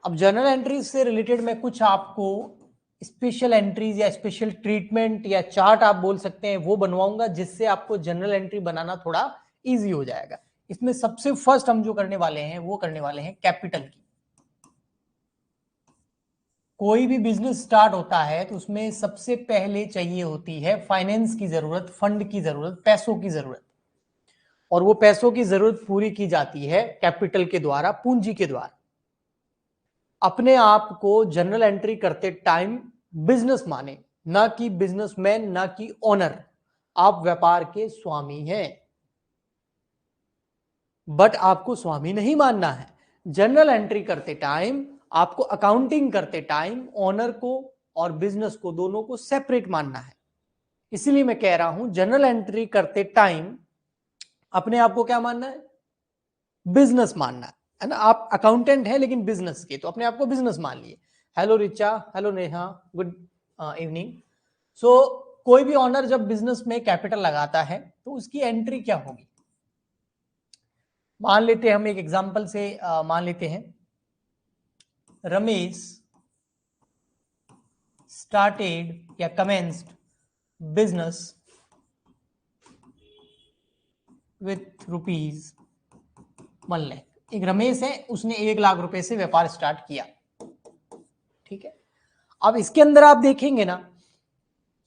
अब journal entries से related मैं कुछ आपको स्पेशल एंट्रीज या स्पेशल ट्रीटमेंट या चार्ट आप बोल सकते हैं वो बनवाऊंगा, जिससे आपको जर्नल एंट्री बनाना थोड़ा इजी हो जाएगा। इसमें सबसे फर्स्ट हम जो करने वाले हैं वो करने वाले हैं कैपिटल की। कोई भी बिजनेस स्टार्ट होता है तो उसमें सबसे पहले चाहिए होती है फाइनेंस की जरूरत, फंड की जरूरत, पैसों की जरूरत। और वो पैसों की जरूरत पूरी की जाती है कैपिटल के द्वारा, पूंजी के द्वारा। अपने आप को जर्नल एंट्री करते टाइम बिजनेस माने, ना कि बिजनेसमैन, ना कि ओनर। आप व्यापार के स्वामी हैं, बट आपको स्वामी नहीं मानना है। जर्नल एंट्री करते टाइम, आपको अकाउंटिंग करते टाइम ओनर को और बिजनेस को, दोनों को सेपरेट मानना है। इसीलिए मैं कह रहा हूं जर्नल एंट्री करते टाइम अपने आप को क्या मानना है? बिजनेस मानना है ना। आप अकाउंटेंट है लेकिन बिजनेस के, तो अपने आप को बिजनेस मान लिए। Hello Richa, hello Neha, good evening. So कोई भी ऑनर जब बिजनेस में कैपिटल लगाता है तो उसकी एंट्री क्या होगी? मान लेते हैं, हम एक एग्जांपल से मान लेते हैं, रमेश स्टार्टेड या कमेंस्ड बिजनेस विथ ₹1,00,000। एक रमेश है, उसने 1,00,000 रुपए से व्यापार स्टार्ट किया। ठीक है, अब इसके अंदर आप देखेंगे ना,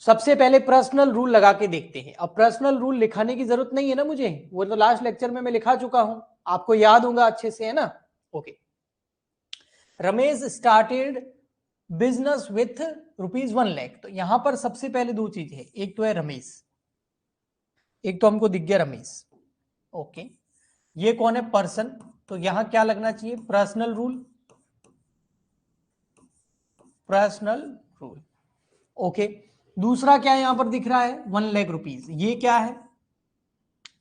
सबसे पहले पर्सनल रूल लगा के देखते हैं। अब पर्सनल रूल लिखाने की जरूरत नहीं है ना मुझे, वो तो लास्ट लेक्चर में मैं लिखा चुका हूं, आपको याद होगा अच्छे से, है ना। Okay, Ramesh started business with ₹1,00,000। तो यहां पर सबसे पहले दो चीज है, एक तो है रमेश, एक तो हमको दिख गया रमेश। ओके, ये कौन है? पर्सन। तो यहां क्या लगना चाहिए? Personal rule, personal rule. Okay, दूसरा क्या यहां पर दिख रहा है? ₹1,00,000। ये क्या है?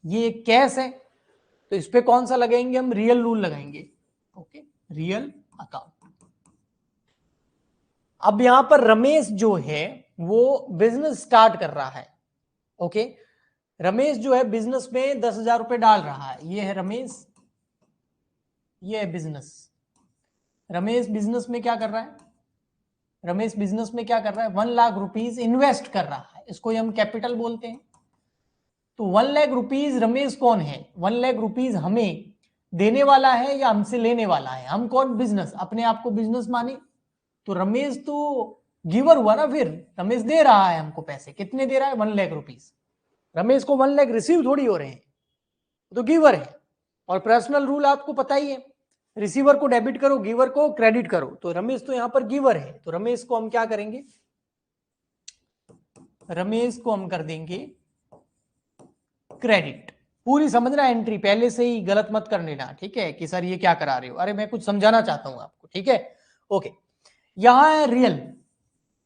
ये कैश है, तो इस पे कौन सा लगाएंगे हम? रियल रूल लगाएंगे। Okay, real account. अब यहां पर रमेश जो है वो बिजनेस स्टार्ट कर रहा है। ओके, रमेश जो है बिजनेस में 10,000 रुपए डाल रहा है। ये है रमेश, ये है बिजनेस। रमेश बिजनेस में क्या कर रहा है? रमेश बिजनेस में क्या कर रहा है? ₹1,00,000 इन्वेस्ट कर रहा है, इसको हम कैपिटल बोलते हैं। तो ₹1,00,000 रमेश कौन है? ₹1,00,000 हमें देने वाला है या हमसे लेने वाला है? हम कौन? बिजनेस। अपने आप को बिजनेस माने, तो रमेश तो गिवर हुआ ना। फिर रमेश दे रहा है हमको पैसे, कितने दे रहा है? ₹1,00,000। रमेश को 1,00,000 रिसीव थोड़ी हो रहे हैं, तो गिवर है। और पर्सनल रूल आपको पता ही है, रिसीवर को डेबिट करो, गिवर को क्रेडिट करो। तो रमेश तो यहां पर गिवर है, तो रमेश को हम क्या करेंगे? रमेश को हम कर देंगे क्रेडिट। पूरी समझना एंट्री, पहले से ही गलत मत कर लेना, ठीक है, कि सर ये क्या करा रहे हो। अरे मैं कुछ समझाना चाहता हूं आपको, ठीक है। ओके, यहां है रियल।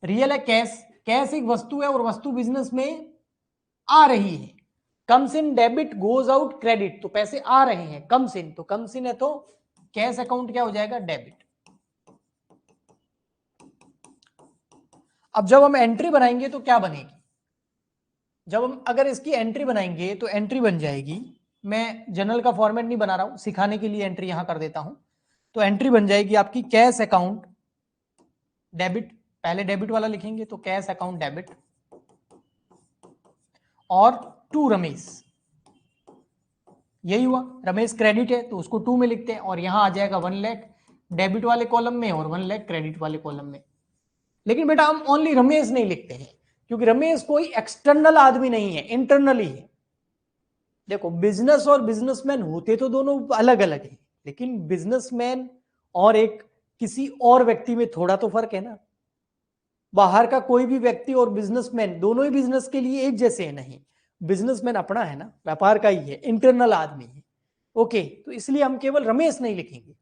रियल है कैश। कैश एक वस्तु है और वस्तु बिजनेस में आ रही है। Comes in debit goes out credit, तो पैसे आ रहे हैं। कम्स इन, तो कम्स इन है तो कैश अकाउंट क्या हो जाएगा? डेबिट। अब जब हम एंट्री बनाएंगे तो क्या बनेगी? जब हम अगर इसकी एंट्री बनाएंगे तो एंट्री बन जाएगी, मैं जनरल का फॉर्मेट नहीं बना रहा हूं, सिखाने के लिए एंट्री यहां कर देता हूं। तो एंट्री बन जाएगी आपकी कैश अकाउंट डेबिट। पहले डेबिट वाला लिखेंगे, तो कैश अकाउंट डेबिट, और टू रमेश। यही हुआ, रमेश क्रेडिट है तो उसको टू में लिखते हैं, और यहां आ जाएगा 1,00,000 डेबिट वाले कॉलम में और 1,00,000 क्रेडिट वाले कॉलम में। लेकिन बेटा हम ओनली रमेश नहीं लिखते हैं, क्योंकि रमेश कोई एक्सटर्नल आदमी नहीं है, इंटरनली है। देखो, बिजनेस और बिजनेसमैन होते तो दोनों अलग अलग हैं, लेकिन बिजनेसमैन और एक किसी और व्यक्ति में थोड़ा तो फर्क है ना। बाहर का कोई भी व्यक्ति और बिजनेसमैन दोनों ही बिजनेस के लिए एक जैसे है नहीं। बिजनेसमैन अपना है ना, व्यापार का ही है, इंटरनल आदमी है। ओके, तो इसलिए हम केवल रमेश नहीं लिखेंगे,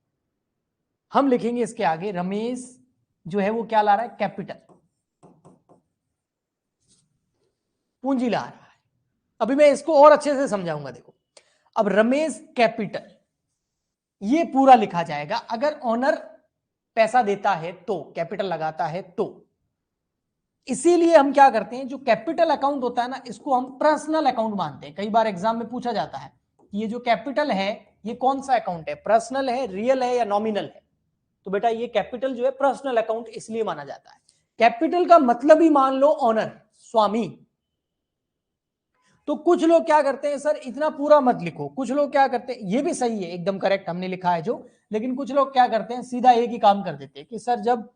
हम लिखेंगे इसके आगे रमेश जो है वो क्या ला रहा है? कैपिटल, पूंजी ला रहा है। अभी मैं इसको और अच्छे से समझाऊंगा। देखो, अब रमेश कैपिटल, ये पूरा लिखा जाएगा। अगर ओनर पैसा देता है तो, कैपिटल लगाता है तो। इसीलिए हम क्या करते हैं, जो कैपिटल अकाउंट होता है ना, इसको हम पर्सनल अकाउंट मानते हैं। कई बार एग्जाम में पूछा जाता है, ये जो कैपिटल है ये कौन सा अकाउंट है? पर्सनल है, रियल है, या नॉमिनल है? तो बेटा ये कैपिटल जो है पर्सनल अकाउंट इसलिए माना जाता है। कैपिटल का मतलब ही मान लो ऑनर, स्वामी। तो कुछ लोग क्या करते हैं, सर इतना पूरा मत लिखो, कुछ लोग क्या करते हैं, ये भी सही है, एकदम करेक्ट हमने लिखा है जो, लेकिन कुछ लोग क्या करते हैं सीधा एक ही काम कर देते हैं कि सर जब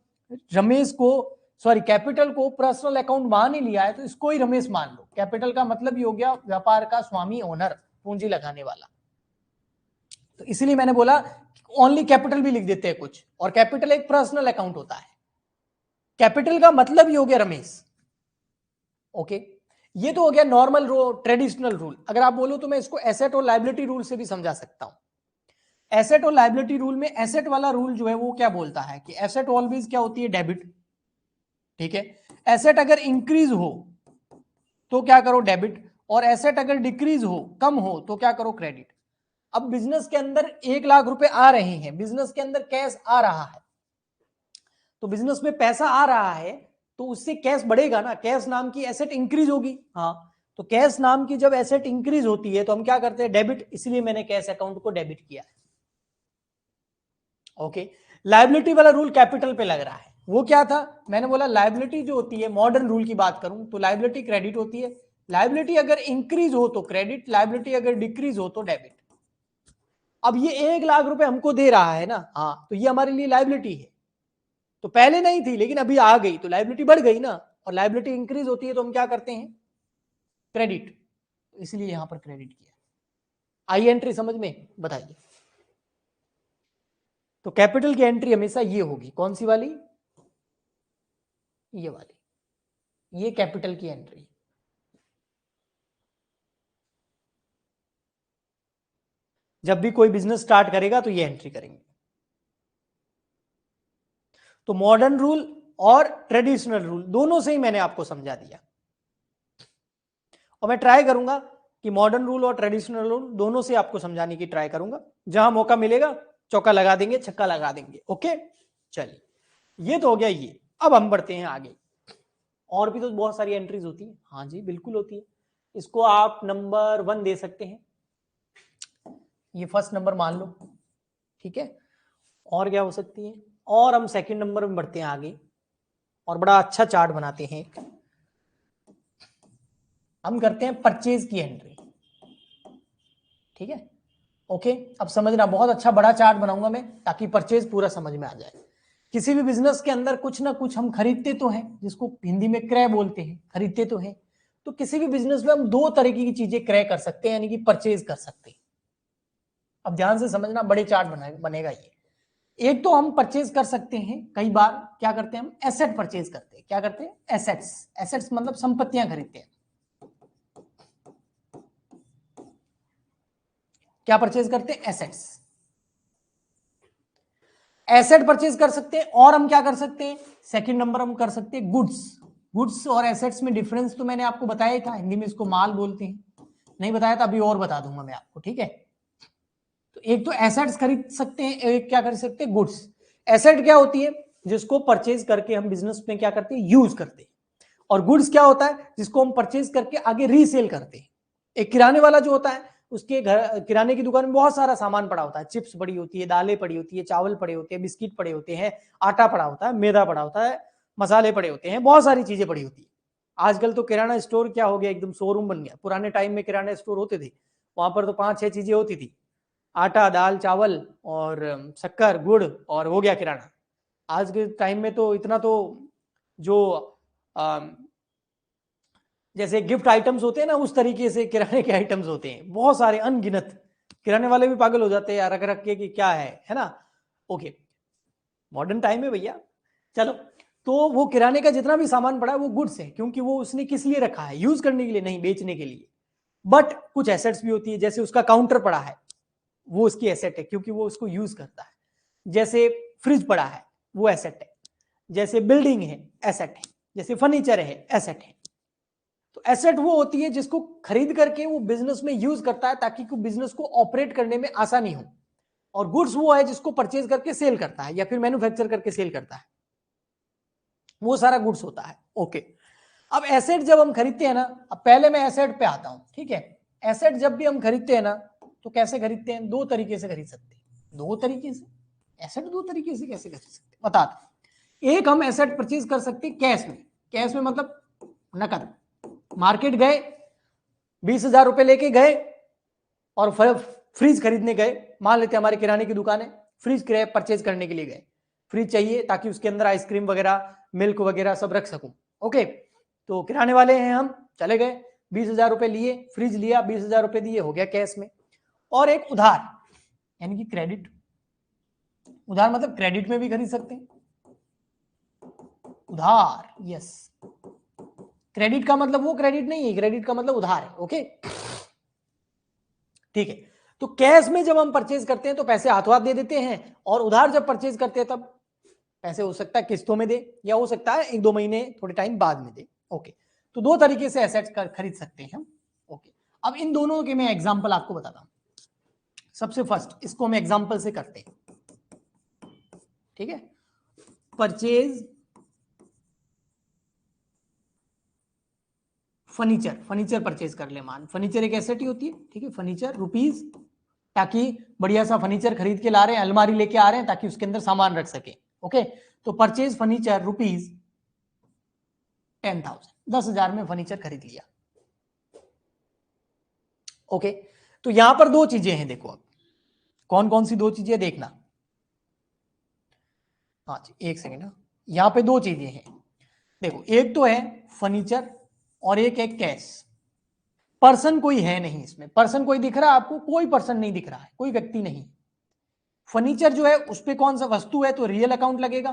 रमेश को कैपिटल को पर्सनल अकाउंट मान ही लिया है तो इसको ही रमेश मान लो। कैपिटल का मतलब ही हो गया व्यापार का स्वामी, ओनर, पूंजी लगाने वाला। तो इसलिए मैंने बोला ओनली कैपिटल भी लिख देते हैं कुछ, और कैपिटल एक पर्सनल अकाउंट होता है। कैपिटल का मतलब ही हो गया रमेश। ओके, ये तो हो गया नॉर्मल ट्रेडिशनल रूल। अगर आप बोलो तो मैं इसको एसेट और लायबिलिटी रूल से भी समझा सकता हूं। एसेट और लायबिलिटी रूल में एसेट वाला रूल जो है वो क्या बोलता है कि एसेट ऑलवेज क्या होती है, डेबिट। ठीक है, एसेट अगर इंक्रीज हो तो क्या करो, डेबिट, और एसेट अगर डिक्रीज हो, कम हो, तो क्या करो, क्रेडिट। अब बिजनेस के अंदर 1,00,000 रुपए आ रहे हैं, बिजनेस के अंदर कैश आ रहा है, तो बिजनेस में पैसा आ रहा है तो उससे कैश बढ़ेगा ना, कैश नाम की एसेट इंक्रीज होगी। हाँ, तो कैश नाम की जब एसेट इंक्रीज होती है तो हम क्या करते हैं, डेबिट, इसलिए मैंने कैश अकाउंट को डेबिट किया है। ओके, लायबिलिटी वाला रूल कैपिटल पे लग रहा है, वो क्या था, मैंने बोला लायबिलिटी जो होती है, मॉडर्न रूल की बात करूं तो लायबिलिटी क्रेडिट होती है। लायबिलिटी अगर इंक्रीज हो तो क्रेडिट, लायबिलिटी अगर डिक्रीज हो तो डेबिट। अब ये 1,00,000 रुपए हमको दे रहा है ना, हाँ, तो ये हमारे लिए लायबिलिटी है। तो पहले नहीं थी लेकिन अभी आ गई तो लायबिलिटी बढ़ गई ना, और लायबिलिटी इंक्रीज होती है तो हम क्या करते हैं, क्रेडिट, तो इसलिए यहां पर क्रेडिट किया। आई एंट्री समझ में, बताइए। तो कैपिटल की एंट्री हमेशा ये होगी, कौन सी वाली, ये वाली, ये कैपिटल की एंट्री। जब भी कोई बिजनेस स्टार्ट करेगा तो ये एंट्री करेंगे। तो मॉडर्न रूल और ट्रेडिशनल रूल दोनों से ही मैंने आपको समझा दिया, और मैं ट्राई करूंगा कि मॉडर्न रूल और ट्रेडिशनल रूल दोनों से आपको समझाने की ट्राई करूंगा। जहां मौका मिलेगा चौका लगा देंगे, छक्का लगा देंगे। ओके, चलिए, ये तो हो गया ये। अब हम बढ़ते हैं आगे। और भी तो बहुत सारी एंट्रीज होती है, हाँ जी बिल्कुल होती है। इसको आप नंबर 1 दे सकते हैं, ये फर्स्ट नंबर मान लो, ठीक है। और क्या हो सकती है, और हम सेकंड नंबर में बढ़ते हैं आगे, और बड़ा अच्छा चार्ट बनाते हैं। हम करते हैं परचेज की एंट्री, ठीक है। ओके, अब समझना, बहुत अच्छा बड़ा चार्ट बनाऊंगा मैं ताकि परचेज पूरा समझ में आ जाए। किसी भी बिजनेस के अंदर कुछ ना कुछ हम खरीदते तो हैं, जिसको हिंदी में क्रय बोलते हैं, खरीदते तो हैं। तो किसी भी बिजनेस में हम 2 तरीके की चीजें क्रय कर सकते हैं, यानी कि परचेज कर सकते हैं। अब ध्यान से समझना, बड़े चार्ट बनेगा ये। एक तो हम परचेज कर सकते हैं, कई बार क्या करते हैं हम, एसेट परचेज करते हैं। क्या करते हैं, एसेट्स। एसेट्स मतलब संपत्तियां खरीदते हैं। क्या परचेज करते हैं, एसेट्स। एसेट परचेज कर सकते हैं, और हम क्या कर सकते हैं, सेकंड नंबर हम कर सकते हैं गुड्स। गुड्स और एसेट्स में डिफरेंस तो मैंने आपको बताया था, हिंदी में इसको माल बोलते हैं, नहीं बताया था, अभी और बता दूंगा मैं आपको, ठीक है। तो एक तो एसेट्स खरीद सकते हैं, एक क्या कर सकते हैं, गुड्स। एसेट क्या होती है, जिसको परचेज करके हम बिजनेस में क्या करते हैं, यूज करते हैं। और गुड्स क्या होता है, जिसको हम परचेज करके आगे रीसेल करते हैं। एक किराने वाला जो होता है, उसके घर किराने की दुकान में बहुत सारा सामान पड़ा होता है, चिप्स पड़ी होती है, दालें पड़ी होती है, चावल पड़े होते हैं, बिस्किट पड़े होते हैं, आटा पड़ा होता है, मैदा पड़ा होता है, मसाले पड़े होते हैं, बहुत सारी चीजें पड़ी होती है। आजकल तो किराना स्टोर क्या हो गया, एकदम शोरूम बन गया। पुराने टाइम में किराना स्टोर होते थे, वहां पर तो 5-6 चीजें होती थी, आटा, दाल, चावल और शक्कर, गुड़, और हो गया किराना। आज के टाइम में तो इतना तो जो जैसे गिफ्ट आइटम्स होते हैं ना, उस तरीके से किराने के आइटम्स होते हैं, बहुत सारे अनगिनत। किराने वाले भी पागल हो जाते हैं यार, रख रख के कि क्या है ना। ओके, मॉडर्न टाइम है भैया। चलो, तो वो किराने का जितना भी सामान पड़ा है वो गुड्स है, क्योंकि वो उसने किस लिए रखा है, यूज करने के लिए, नहीं बेचने के लिए। बट कुछ एसेट्स भी होती है, जैसे उसका काउंटर पड़ा है, वो उसकी एसेट है क्योंकि वो उसको यूज करता है। जैसे फ्रिज पड़ा है, वो एसेट है। जैसे बिल्डिंग है, एसेट है। जैसे फर्नीचर है, एसेट है। तो एसेट वो होती है जिसको खरीद करके वो बिजनेस में यूज करता है ताकि बिजनेस को ऑपरेट करने में आसानी हो। और गुड्स वो है जिसको परचेज करके सेल करता है या फिर मैन्युफैक्चर करके सेल करता है, वो सारा गुड्स होता है। ओके, अब एसेट जब हम खरीदते हैं ना, अब पहले मैं एसेट पे आता हूं, ठीक है। एसेट जब भी हम खरीदते हैं ना, तो कैसे खरीदते हैं, 2 तरीके से खरीद सकते हैं, 2 तरीके से। एसेट दो तरीके से कैसे कर सकते बताते। एक हम एसेट परचेज कर सकते हैं कैश में, कैश में मतलब नकद। मार्केट गए 20,000 रुपए लेके गए और फ्रिज खरीदने गए, मान लेते हमारे किराने की दुकान है, फ्रिज परचेज करने के लिए गए, फ्रिज चाहिए ताकि उसके अंदर आइसक्रीम वगैरह मिल्क वगैरह सब रख सकूं। ओके, तो किराने वाले हैं हम, चले गए 20,000 रुपए लिए, फ्रिज लिया, 20,000 रुपए दिए, हो गया कैश में। और एक उधार यानी कि क्रेडिट, उधार मतलब क्रेडिट में भी खरीद सकते हैं उधार। यस, क्रेडिट का मतलब वो क्रेडिट नहीं है, क्रेडिट का मतलब उधार है। ओके ठीक है, तो कैश में जब हम परचेज करते हैं तो पैसे हाथों हाथ दे देते हैं, और उधार जब परचेज करते हैं तब पैसे हो सकता है किस्तों में दे, या हो सकता है 1-2 महीने थोड़े टाइम बाद में दे। ओके, तो दो तरीके से एसेट्स खरीद सकते हैं हम। ओके, अब इन दोनों के मैं एग्जांपल आपको बताता हूं। सबसे फर्स्ट इसको हम एग्जांपल से करते हैं, ठीक है। परचेज फर्नीचर, फर्नीचर परचेज कर ले, मान फर्नीचर एक एसेट ही होती है, ठीक है। फर्नीचर रुपीज, ताकि बढ़िया सा फर्नीचर खरीद के ला रहे हैं, अलमारी लेके आ रहे हैं ताकि उसके अंदर सामान रख सके। ओके, तो परचेज फर्नीचर रुपीज 10,000, 10,000 में फर्नीचर खरीद लिया। ओके, तो यहां पर दो चीजें हैं, देखो अब कौन कौन सी दो चीजें देखना। हाँ जी, एक सेकेंड, यहां पे दो चीजें हैं, देखो एक तो है फर्नीचर और एक है कैश। पर्सन कोई है नहीं इसमें, पर्सन कोई दिख रहा है आपको? कोई पर्सन नहीं दिख रहा है, कोई व्यक्ति नहीं। फर्नीचर जो है उस पे कौन सा वस्तु है तो रियल अकाउंट लगेगा,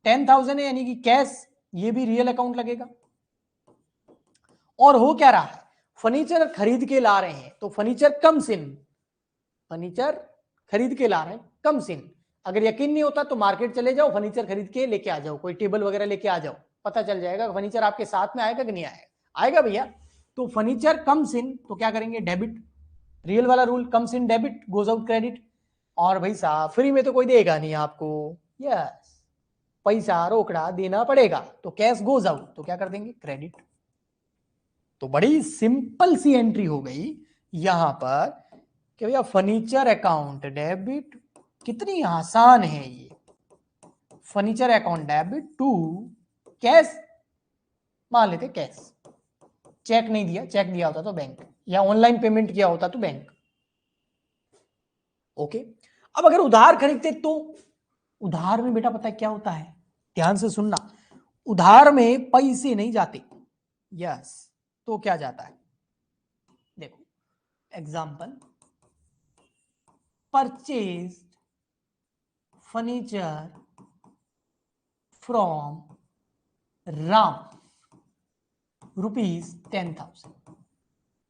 10,000 है यानी कि कैश, ये भी रियल अकाउंट लगेगा। और हो क्या रहा है, फर्नीचर खरीद के ला रहे हैं तो फर्नीचर कम सिन, फर्नीचर खरीद के ला रहे हैं कम सिन। अगर यकीन नहीं होता तो मार्केट चले जाओ, फर्नीचर खरीद के लेके आ जाओ, कोई टेबल वगैरह लेके आ जाओ, पता चल जाएगा फर्नीचर आपके साथ में आएगा कि नहीं आएगा, आएगा भैया। तो फर्नीचर कम सिन तो क्या करेंगे, डेबिट, रियल वाला रूल, कम सिन डेबिट गोज आउट क्रेडिट। और भाई साहब फ्री में तो कोई देगा नहीं आपको, यस, पैसा रोकड़ा देना पड़ेगा, तो कैश गोज आउट, तो क्या कर देंगे, क्रेडिट। तो बड़ी सिंपल सी एंट्री हो गई यहां पर कि भैया फर्नीचर अकाउंट डेबिट, कितनी आसान है ये, furniture account debit to cash, मान लेते कैश, चेक नहीं दिया, चेक दिया होता तो बैंक, या ऑनलाइन पेमेंट किया होता तो बैंक। ओके, अब अगर उधार खरीदते तो उधार में बेटा पता है क्या होता है, ध्यान से सुनना, उधार में पैसे नहीं जाते, यस, तो क्या जाता है, देखो example, purchase furniture from Ram rupees 10,000।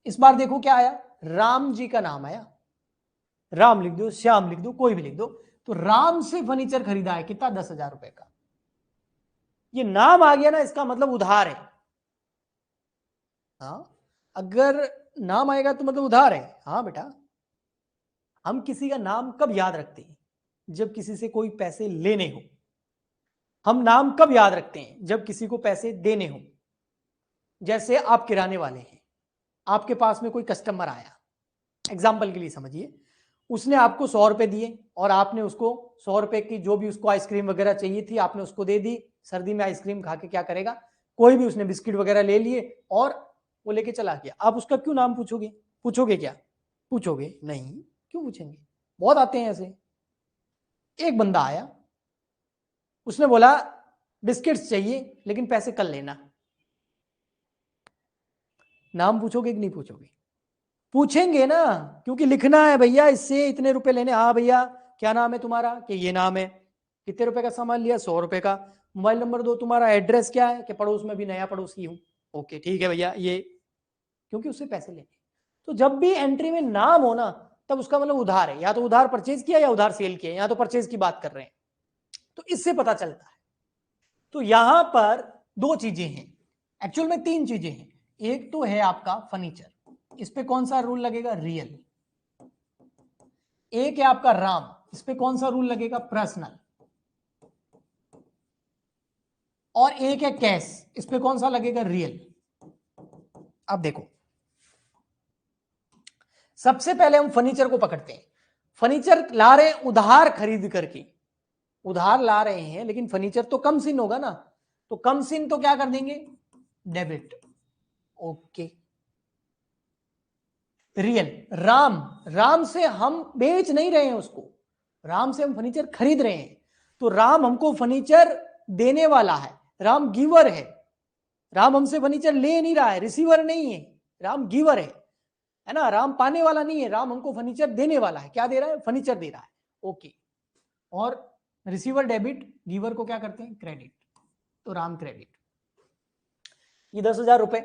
इस बार देखो क्या आया, राम जी का नाम आया, राम लिख दो, श्याम लिख दो, कोई भी लिख दो, तो राम से फर्नीचर खरीदा है कितना, 10,000 रुपए का। ये नाम आ गया ना, इसका मतलब उधार है। हाँ, अगर नाम आएगा तो मतलब उधार है। हाँ बेटा, हम किसी का नाम कब याद रखते हैं, जब किसी से कोई पैसे लेने हो। हम नाम कब याद रखते हैं, जब किसी को पैसे देने हो। जैसे आप किराने वाले हैं, आपके पास में कोई कस्टमर आया, एग्जाम्पल के लिए समझिए, उसने आपको 100 रुपए दिए और आपने उसको 100 रुपए की जो भी उसको आइसक्रीम वगैरह चाहिए थी आपने उसको दे दी। सर्दी में आइसक्रीम खा के क्या करेगा, कोई भी, उसने बिस्किट वगैरह ले लिए और वो लेके चला गया। आप उसका क्यों नाम पूछोगे, पूछोगे क्या, पूछोगे नहीं, क्यों पूछेंगे, बहुत आते हैं ऐसे। एक बंदा आया, उसने बोला बिस्किट्स चाहिए लेकिन पैसे कल लेना, नाम पूछोगे कि नहीं पूछोगे, पूछेंगे ना, क्योंकि लिखना है भैया इससे इतने रुपए लेने। हाँ भैया क्या नाम है तुम्हारा, कि ये नाम है, कितने रुपए का सामान लिया, 100 रुपए का, मोबाइल नंबर दो, तुम्हारा एड्रेस क्या है, कि पड़ोस में भी नया पड़ोसी हूँ। ओके ठीक है भैया ये, क्योंकि उससे पैसे लेने। तो जब भी एंट्री में नाम हो ना, तब उसका मतलब उधार है, या तो उधार परचेज किया या उधार सेल किया, या तो परचेज की बात कर रहे हैं, तो इससे पता चलता है। तो यहां पर दो चीजें हैं, एक्चुअल में तीन चीजें हैं। एक तो है आपका फर्नीचर, इस पे कौन सा रूल लगेगा, रियल। एक है आपका राम, इस पे कौन सा रूल लगेगा, पर्सनल। और एक है कैश, इस पे कौन सा लगेगा, रियल। अब देखो, सबसे पहले हम फर्नीचर को पकड़ते हैं। फर्नीचर ला रहे हैं उधार खरीद करके, उधार ला रहे हैं, लेकिन फर्नीचर तो कम सिन होगा ना, तो कम सिन तो क्या कर देंगे, debit. Okay. Real, Ram, Ram से हम बेच नहीं रहे हैं उसको, राम से हम फर्नीचर खरीद रहे हैं, तो राम हमको फर्नीचर देने वाला है, राम गिवर है, राम हमसे फर्नीचर ले नहीं रहा है, रिसीवर नहीं है, राम गिवर है ना, राम पाने वाला नहीं है, राम हमको फर्नीचर देने वाला है, क्या दे रहा है, फर्नीचर दे रहा है। ओके। और रिसीवर डेबिट, गिवर को क्या करते हैं, क्रेडिट, तो राम क्रेडिट। ये 10,000 रुपए।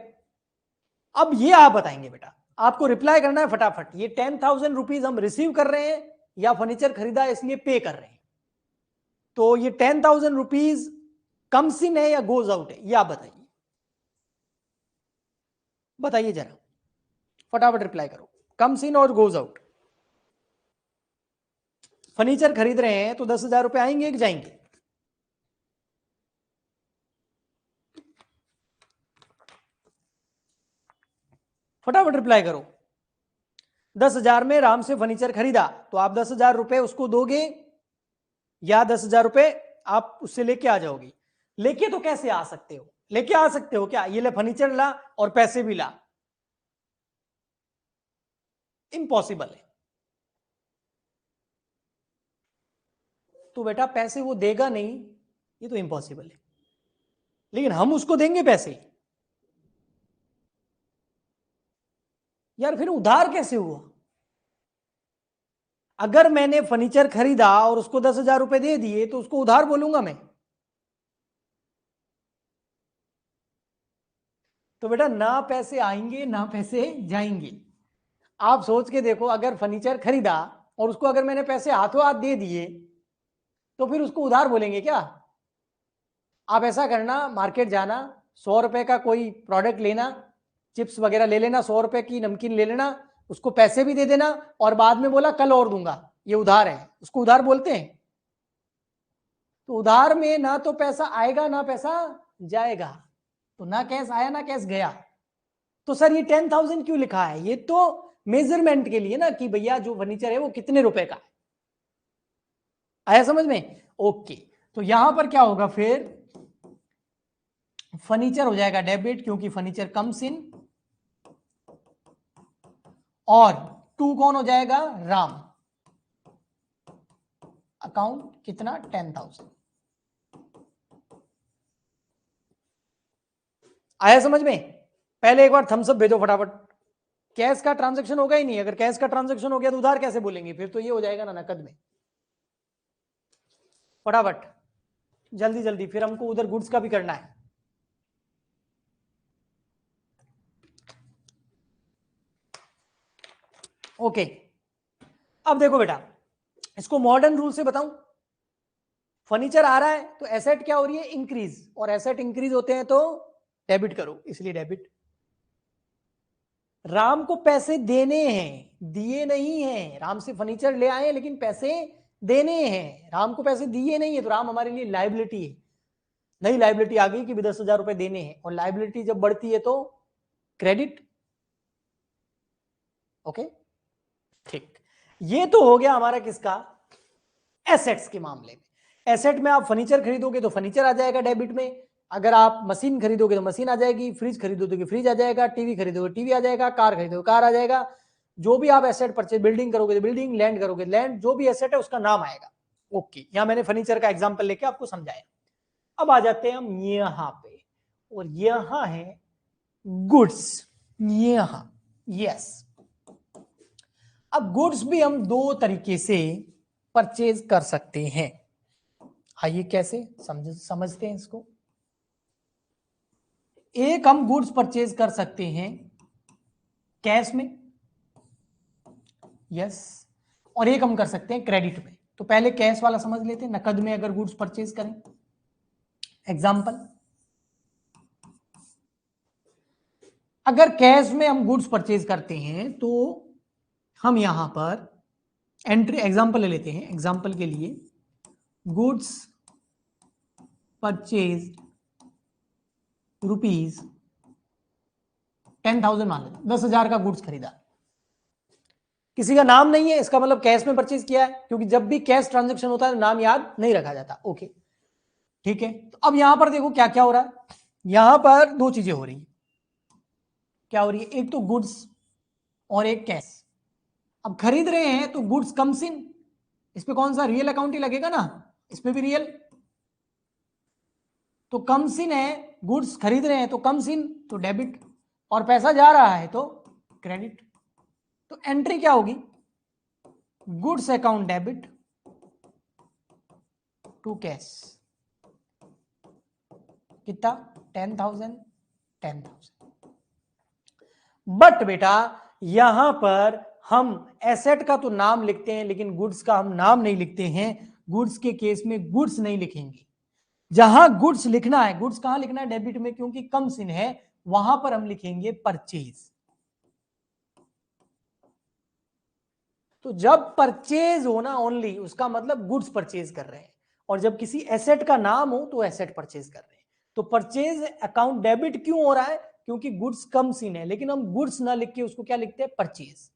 अब ये आप बताएंगे बेटा, आपको रिप्लाई करना है फटाफट, ये 10,000 रुपीज हम रिसीव कर रहे हैं या फर्नीचर खरीदा है इसलिए पे कर रहे हैं, तो ये 10,000 रुपीज कम्स इन है या गोज आउट है, ये आप बताइए, बताइए जरा, फटाफट रिप्लाई करो, कम्स इन और गोज आउट। फर्नीचर खरीद रहे हैं तो 10,000 रुपए आएंगे कि जाएंगे, फटाफट रिप्लाई करो। 10,000 में राम से फर्नीचर खरीदा तो आप 10,000 रुपए उसको दोगे या 10,000 रुपए आप उससे लेके आ जाओगे, लेके तो कैसे आ सकते हो, लेके आ सकते हो क्या, ये ले फर्नीचर ला और पैसे भी ला, इम्पॉसिबल है। तो बेटा पैसे वो देगा नहीं, ये तो इम्पॉसिबल है, लेकिन हम उसको देंगे पैसे, यार फिर उधार कैसे हुआ, अगर मैंने फर्नीचर खरीदा और उसको 10,000 रुपए दे दिए तो उसको उधार बोलूंगा मैं, तो बेटा ना पैसे आएंगे ना पैसे जाएंगे। आप सोच के देखो, अगर फर्नीचर खरीदा और उसको अगर मैंने पैसे हाथों हाथ दे दिए तो फिर उसको उधार बोलेंगे क्या। आप ऐसा करना, मार्केट जाना, 100 रुपए का कोई प्रोडक्ट लेना, चिप्स वगैरह ले लेना, 100 रुपए की नमकीन ले लेना, उसको पैसे भी दे देना और बाद में बोला कल और दूंगा, ये उधार है, उसको उधार बोलते हैं। तो उधार में ना तो पैसा आएगा ना पैसा जाएगा, तो ना कैश आया ना कैश गया। तो सर ये 10,000 क्यों लिखा है, ये तो मेजरमेंट के लिए ना कि भैया जो फर्नीचर है वो कितने रुपए का है, आया समझ में। ओके, तो यहां पर क्या होगा फिर, फर्नीचर हो जाएगा डेबिट क्योंकि फर्नीचर कम्स इन, और टू कौन हो जाएगा, राम, अकाउंट कितना 10,000। आया समझ में। पहले एक बार थम्स अप भेजो फटाफट, कैश का ट्रांजैक्शन होगा ही नहीं, अगर कैश का ट्रांजैक्शन हो गया तो उधार कैसे बोलेंगे, फिर तो ये हो जाएगा ना नकद में। फटाफट जल्दी जल्दी, फिर हमको उधर गुड्स का भी करना है। ओके, अब देखो बेटा, इसको मॉडर्न रूल से बताऊं, फर्नीचर आ रहा है तो एसेट क्या हो रही है, इंक्रीज, और एसेट इंक्रीज होते हैं तो डेबिट करो, इसलिए डेबिट। राम को पैसे देने हैं, दिए नहीं हैं, राम से फर्नीचर ले आए लेकिन पैसे देने हैं, राम को पैसे दिए नहीं है, तो राम हमारे लिए लाइबिलिटी है, नई लाइबिलिटी आ गई कि 10,000 रुपए देने हैं, और लाइबिलिटी जब बढ़ती है तो क्रेडिट। ओके ठीक, ये तो हो गया हमारा किसका, एसेट्स के मामले में। एसेट में आप फर्नीचर खरीदोगे तो फर्नीचर आ जाएगा डेबिट में, अगर आप मशीन खरीदोगे तो मशीन आ जाएगी, फ्रिज खरीदोगे तो फ्रिज आ जाएगा, टीवी खरीदोगे टीवी आ जाएगा, कार खरीदोगे कार आ जाएगा, जो भी आप एसेट परचेज, बिल्डिंग करोगे तो बिल्डिंग, लैंड करोगे लैंड, जो भी एसेट है उसका नाम आएगा। ओके, यहां मैंने फर्नीचर का एग्जांपल लेके आपको समझाया। अब आ जाते हैं हम यहां पे, और यहां है गुड्स, यहां, यस। अब गुड्स भी हम दो तरीके से परचेज कर सकते हैं, आइए कैसे समझते हैं इसको। एक हम गुड्स परचेज कर सकते हैं कैश में, यस, और एक हम कर सकते हैं क्रेडिट में। तो पहले कैश वाला समझ लेते हैं, नकद में अगर गुड्स परचेज करें। एग्जांपल, अगर कैश में हम गुड्स परचेज करते हैं तो हम यहां पर एंट्री, एग्जांपल ले लेते हैं, एग्जांपल के लिए गुड्स परचेज रुपीज 10,000 मान लेते, 10,000 का गुड्स खरीदा, किसी का नाम नहीं है, इसका मतलब कैश में परचेज किया है, क्योंकि जब भी कैश ट्रांजैक्शन होता है नाम याद नहीं रखा जाता। ओके ठीक है, तो अब यहां पर देखो क्या क्या हो रहा है। यहां पर दो चीजें हो रही है। क्या हो रही है? एक तो गुड्स और एक कैश। अब खरीद रहे हैं तो गुड्स कम्स इन, इस पे कौन सा रियल अकाउंट ही लगेगा ना, इसमें भी रियल, तो कम्स इन है, गुड्स खरीद रहे हैं तो कम्स इन तो डेबिट, और पैसा जा रहा है तो क्रेडिट। तो एंट्री क्या होगी? Goods account debit to cash, कितना? 10,000 10,000। बट बेटा यहां पर हम एसेट का तो नाम लिखते हैं लेकिन गुड्स का हम नाम नहीं लिखते हैं। गुड्स के केस में गुड्स नहीं लिखेंगे। जहां गुड्स लिखना है, गुड्स कहां लिखना है? डेबिट में, क्योंकि कम सिन है, वहां पर हम लिखेंगे परचेज। तो जब परचेज होना ओनली, उसका मतलब गुड्स परचेज कर रहे हैं, और जब किसी एसेट का नाम हो तो एसेट परचेज कर रहे हैं। तो परचेज अकाउंट डेबिट क्यों हो रहा है? क्योंकि गुड्स कम सीन है, लेकिन हम गुड्स ना लिख के उसको क्या लिखते हैं? परचेज।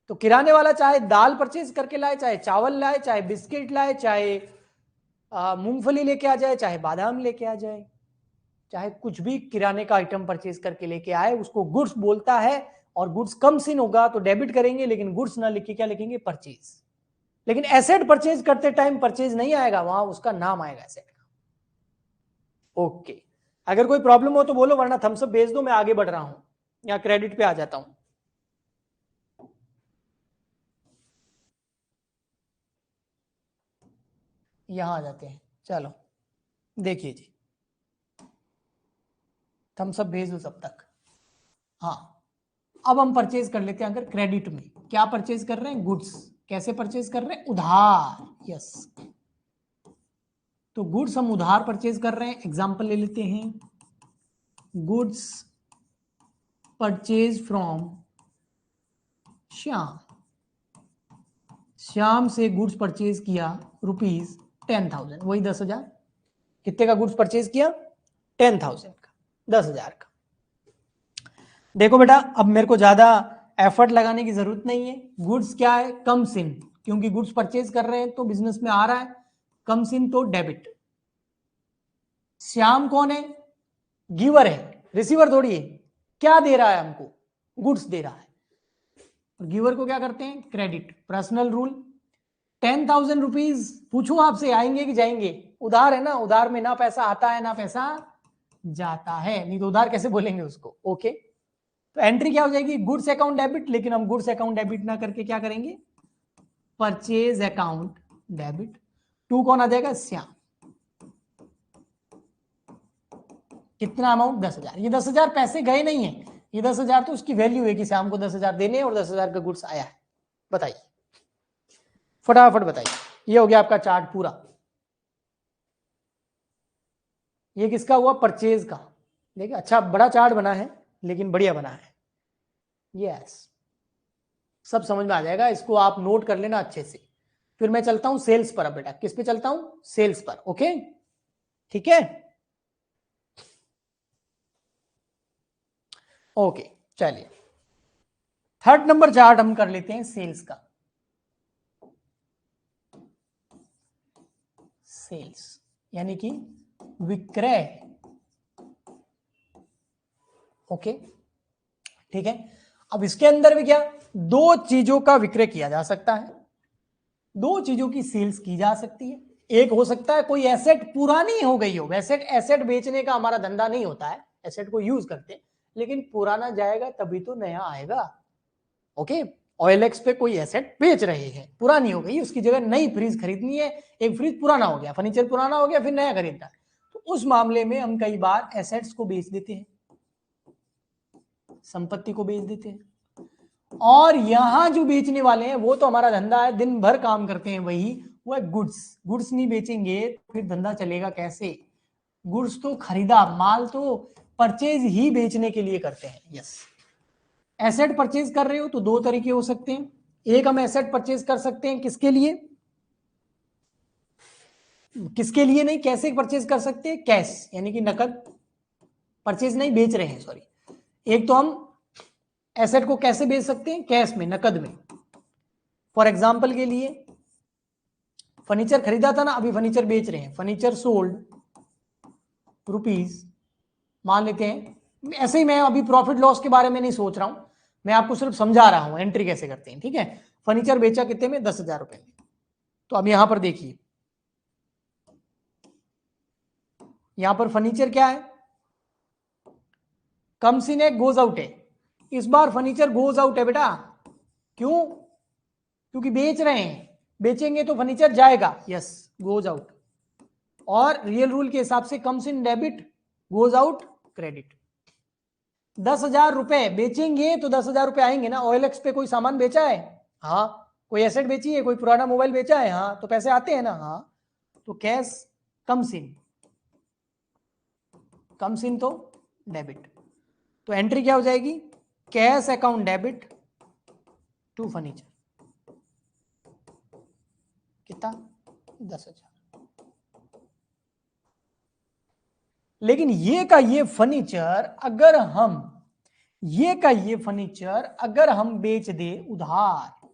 तो किराने वाला चाहे दाल परचेज करके लाए, चाहे चावल लाए, चाहे बिस्किट लाए, चाहे मूंगफली लेके आ जाए, चाहे बादाम लेके आ जाए, चाहे कुछ भी किराने का आइटम परचेज करके लेके आए, उसको गुड्स बोलता है। और गुड्स कम सीन होगा तो डेबिट करेंगे, लेकिन गुड्स ना लिख के क्या लिखेंगे? परचेज। लेकिन एसेट परचेज करते टाइम परचेज नहीं आएगा, वहां उसका नाम आएगा एसेट का। ओके, अगर कोई प्रॉब्लम हो तो बोलो, वरना थम्स अप भेज दो, मैं आगे बढ़ रहा हूं या क्रेडिट पे आ जाता हूं। यहां आ जाते हैं, चलो देखिए जी, थम्स अप भेज दो तब तक। हाँ, अब हम परचेज कर लेते हैं। अगर क्रेडिट में क्या परचेज कर रहे हैं? गुड्स। कैसे परचेज कर रहे हैं? उधार। यस, तो गुड्स हम उधार परचेज कर रहे हैं। एग्जांपल ले लेते हैं, goods purchase from Shyam. Shyam से गुड्स परचेज किया ₹10,000, वही 10,000। कितने का गुड्स परचेज किया? 10,000 का, 10,000 का। देखो बेटा, अब मेरे को ज्यादा एफर्ट लगाने की जरूरत नहीं है। गुड्स क्या है? कम सिन, क्योंकि गुड्स परचेज कर रहे हैं तो बिजनेस में आ रहा है, कम सिन तो डेबिट। श्याम कौन है? गिवर है, रिसीवर थोड़ी है। क्या दे रहा है हमको? गुड्स दे रहा है। और गिवर को क्या करते हैं? क्रेडिट। पर्सनल रूल, 10,000 रुपीज पूछूं आपसे, आएंगे कि जाएंगे? उधार है ना, उधार में ना पैसा आता है ना पैसा जाता है, नहीं तो उधार कैसे बोलेंगे उसको? ओके, तो एंट्री क्या हो जाएगी? Goods account debit. लेकिन हम गुड्स अकाउंट डेबिट ना करके क्या करेंगे? Purchase account debit. टू कौन आ जाएगा? श्याम। कितना अमाउंट? 10,000। ये 10,000 पैसे गए नहीं है, ये 10,000 तो उसकी वैल्यू है कि श्याम को 10,000 देने और 10,000 का गुड्स आया है। बताइए, फटाफट बताइए। ये हो गया आपका चार्ट पूरा। ये किसका हुआ? परचेज का। देखिए, अच्छा बड़ा चार्ट बना है, लेकिन बढ़िया बना है। यस, सब समझ में आ जाएगा, इसको आप नोट कर लेना अच्छे से। फिर मैं चलता हूं सेल्स पर। अब बेटा किस पे चलता हूं? सेल्स पर। ओके ठीक है, ओके चलिए, थर्ड नंबर चार्ट हम कर लेते हैं सेल्स का। सेल्स यानी कि विक्रय। ओके ठीक है, अब इसके अंदर भी क्या? दो चीजों का विक्रय किया जा सकता है, दो चीजों की सेल्स की जा सकती है। एक हो सकता है कोई एसेट पुरानी हो गई हो, वैसे एसेट बेचने का हमारा धंधा नहीं होता है, एसेट को यूज करते हैं, लेकिन पुराना जाएगा तभी तो नया आएगा। ओके, OLX पे कोई एसेट बेच रहे हैं, पुरानी हो गई, उसकी जगह नई फ्रिज खरीदनी है। एक फ्रिज पुराना हो गया, फर्नीचर पुराना हो गया, फिर नया खरीदना है, तो उस मामले में हम कई बार एसेट्स को बेच देते हैं, संपत्ति को बेच देते हैं। और यहां जो बेचने वाले हैं वो तो हमारा धंधा है, दिन भर काम करते हैं वही, वो है गुड्स। गुड्स नहीं बेचेंगे तो फिर धंधा चलेगा कैसे? गुड्स तो खरीदा माल तो परचेज ही बेचने के लिए करते हैं। यस, एसेट परचेज कर रहे हो तो दो तरीके हो सकते हैं। एक, हम एसेट परचेज कर सकते हैं किसके लिए? किसके लिए नहीं, कैसे परचेज कर सकते हैं? कैश यानी कि नकद। परचेज नहीं, बेच रहे हैं, सॉरी। एक तो हम एसेट को कैसे बेच सकते हैं? कैश में, नकद में। फॉर एग्जाम्पल के लिए फर्नीचर खरीदा था ना, अभी फर्नीचर बेच रहे हैं, फर्नीचर सोल्ड रुपीज, मान लेते हैं, ऐसे ही मैं अभी प्रॉफिट लॉस के बारे में नहीं सोच रहा हूं, मैं आपको सिर्फ समझा रहा हूं एंट्री कैसे करते हैं, ठीक है। फर्नीचर बेचा कितने में? 10,000 रुपए में। तो अब यहां पर देखिए, यहां पर फर्नीचर क्या है? कम्स इन है, गोज आउट है। इस बार फर्नीचर गोज आउट है बेटा, क्यों? क्योंकि बेच रहे हैं, बेचेंगे तो फर्नीचर जाएगा, यस, गोज आउट। और रियल रूल के हिसाब से comes in debit, goes out credit. 10,000 रुपए बेचेंगे तो 10,000 रुपए आएंगे ना। OLX पे कोई सामान बेचा है? हाँ। कोई एसेट बेची है? कोई पुराना मोबाइल बेचा है? हाँ, तो पैसे आते हैं ना। हाँ, तो cash comes in, comes in तो डेबिट। तो एंट्री क्या हो जाएगी? Cash account debit to furniture. कितना? 10,000। लेकिन ये का ये फर्नीचर अगर हम, ये का ये फर्नीचर अगर हम बेच दे उधार,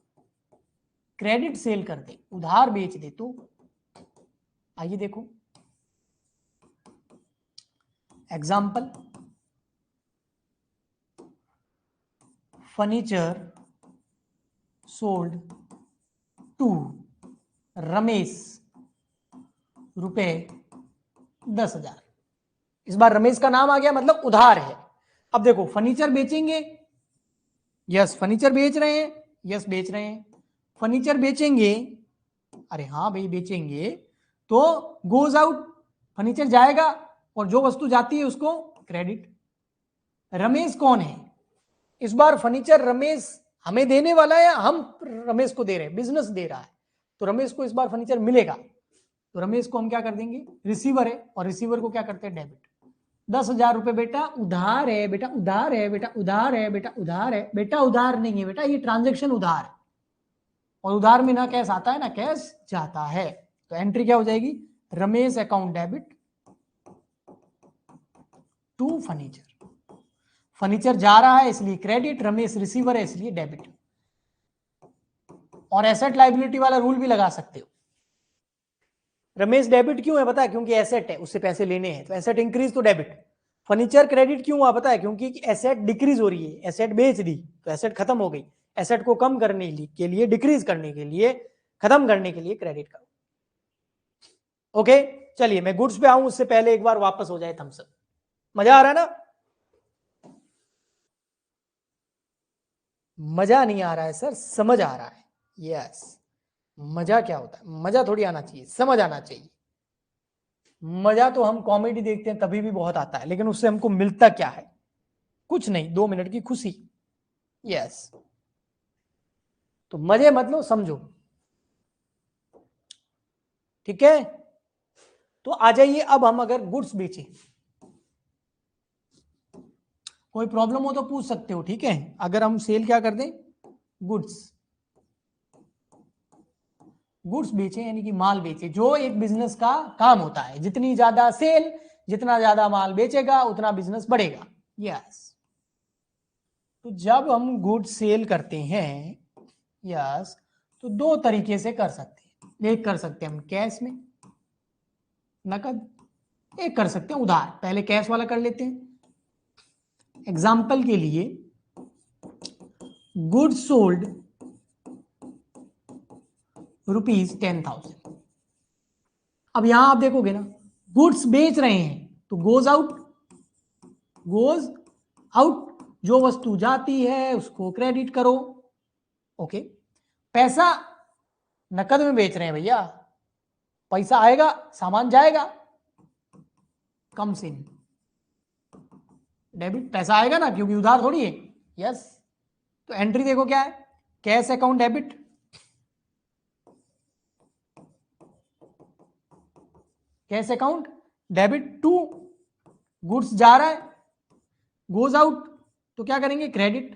क्रेडिट सेल कर दे, उधार बेच दे, तो आइए देखो example, furniture sold to Ramesh, रुपए 10,000। इस बार रमेश का नाम आ गया, मतलब उधार है। अब देखो फर्नीचर बेचेंगे, यस फर्नीचर बेच रहे हैं, यस बेच रहे हैं, फर्नीचर बेचेंगे, अरे हाँ भाई बेचेंगे, तो गोज आउट, फर्नीचर जाएगा, और जो वस्तु जाती है उसको क्रेडिट। रमेश कौन है? इस बार फर्नीचर रमेश हमें देने वाला है या हम रमेश को दे रहे हैं? बिजनेस दे रहा है, तो रमेश को इस बार फर्नीचर मिलेगा, तो रमेश को हम क्या कर देंगे? रिसीवर है, और रिसीवर को क्या करते हैं? डेबिट। 10,000 रुपए बेटा उधार है, बेटा उधार है, बेटा उधार है, बेटा उधार है, बेटा उधार नहीं है बेटा, ये ट्रांजेक्शन उधार है, और उधार में ना कैश आता है ना कैश जाता है। तो एंट्री क्या हो जाएगी? Ramesh account debit to furniture. Furniture जा रहा है इसलिए क्रेडिट, रमेश रिसीवर है इसलिए डेबिट। और एसेट लाइबिलिटी वाला रूल भी लगा सकते हो। रमेश डेबिट क्यों है पता है? क्योंकि एसेट है, उससे पैसे लेने हैं, तो एसेट इंक्रीज तो डेबिट। फर्नीचर क्रेडिट क्यों हुआ पता है? क्योंकि एसेट डिक्रीज हो रही है, एसेट बेच दी तो एसेट खत्म हो गई, एसेट को कम करने के लिए, डिक्रीज करने के लिए, खत्म करने के लिए क्रेडिट करो। ओके, चलिए मैं गुड्स पे आऊं उससे पहले एक बार वापस हो जाए थम्स अप। मजा आ रहा है ना? मजा नहीं आ रहा है सर, समझ आ रहा है। यस, मजा क्या होता है? मजा थोड़ी आना चाहिए, समझ आना चाहिए। मजा तो हम कॉमेडी देखते हैं तभी भी बहुत आता है, लेकिन उससे हमको मिलता क्या है? कुछ नहीं, 2 मिनट की खुशी। यस, तो मजे मत लो, समझो, ठीक है। तो आ जाइए, अब हम अगर गुड्स बेचें, कोई प्रॉब्लम हो तो पूछ सकते हो, ठीक है। अगर हम सेल क्या कर दें? गुड्स, गुड्स बेचे यानी कि माल बेचे, जो एक बिजनेस का काम होता है। जितनी ज्यादा सेल, जितना ज्यादा माल बेचेगा उतना बिजनेस बढ़ेगा। यस, तो जब हम गुड्स सेल करते हैं, यस, तो 2 तरीके से कर सकते हैं। एक कर सकते हैं हम कैश में, नकद, एक कर सकते हैं उधार। पहले कैश वाला कर लेते हैं। एग्जाम्पल के लिए गुड्स सोल्ड ₹10,000। अब यहां आप देखोगे ना, गुड्स बेच रहे हैं तो गोज आउट, गोज आउट, जो वस्तु जाती है उसको क्रेडिट करो। ओके, पैसा नकद में बेच रहे हैं भैया, पैसा आएगा, सामान जाएगा, कम्स इन डेबिट। पैसा आएगा ना, क्योंकि उधार थोड़ी है। यस, तो एंट्री देखो क्या है? Cash account debit, cash account debit to goods जा रहा है, गोज आउट, तो क्या करेंगे? क्रेडिट।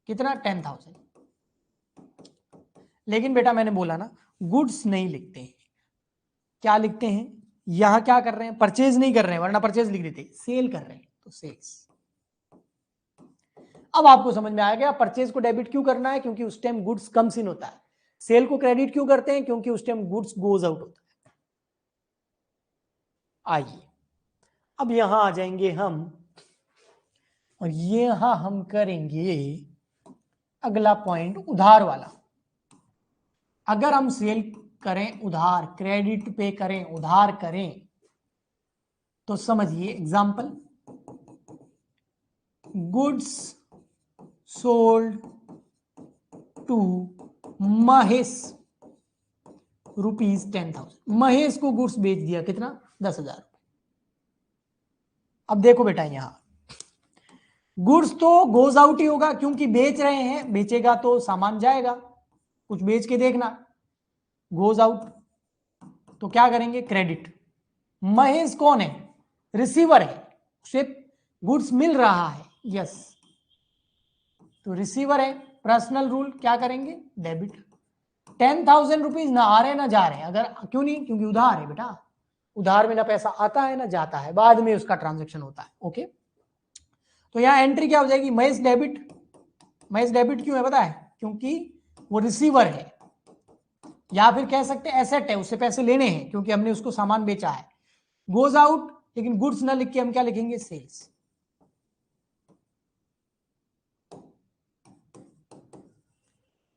कितना? 10,000। लेकिन बेटा मैंने बोला ना, गुड्स नहीं लिखते हैं, क्या लिखते हैं? यहां क्या कर रहे हैं? परचेज नहीं कर रहे हैं, वरना परचेज लिख देते, सेल कर रहे हैं, तो सेल्स। अब आपको समझ में आ गया परचेज को डेबिट क्यों करना है, क्योंकि उस टाइम गुड्स कम्स इन होता है। सेल को क्रेडिट क्यों करते हैं, क्योंकि उस टाइम गुड्स गोज आउट होता है। आइए अब यहां आ जाएंगे हम, और यहां हम करेंगे अगला पॉइंट उधार वाला। अगर हम सेल करें उधार, क्रेडिट पे करें, उधार करें, तो समझिए example, goods sold to Mahesh ₹10,000। Mahesh को गुड्स बेच दिया कितना, 10,000। अब देखो बेटा यहां गुड्स तो गोज आउट ही होगा, क्योंकि बेच रहे हैं, बेचेगा तो सामान जाएगा। कुछ बेच के देखना, गोज आउट, तो क्या करेंगे, क्रेडिट। महेश कौन है, रिसीवर है, उसे गुड्स मिल रहा है, यस, तो रिसीवर है। पर्सनल रूल क्या करेंगे, डेबिट। 10,000 रुपीज ना आ रहे ना जा रहे, अगर क्यों नहीं, क्योंकि उधार है बेटा, उधार में ना पैसा आता है ना जाता है, बाद में उसका ट्रांजेक्शन होता है। ओके, तो यहां एंट्री क्या हो जाएगी, महेश डेबिट। महेश डेबिट क्यों है पता है, क्योंकि वो रिसीवर है, या फिर कह सकते हैं एसेट है, उससे पैसे लेने हैं क्योंकि हमने उसको सामान बेचा है। गोज आउट, लेकिन गुड्स ना लिख के हम क्या लिखेंगे, सेल्स।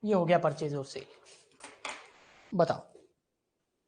ये हो गया परचेज और सेल। बताओ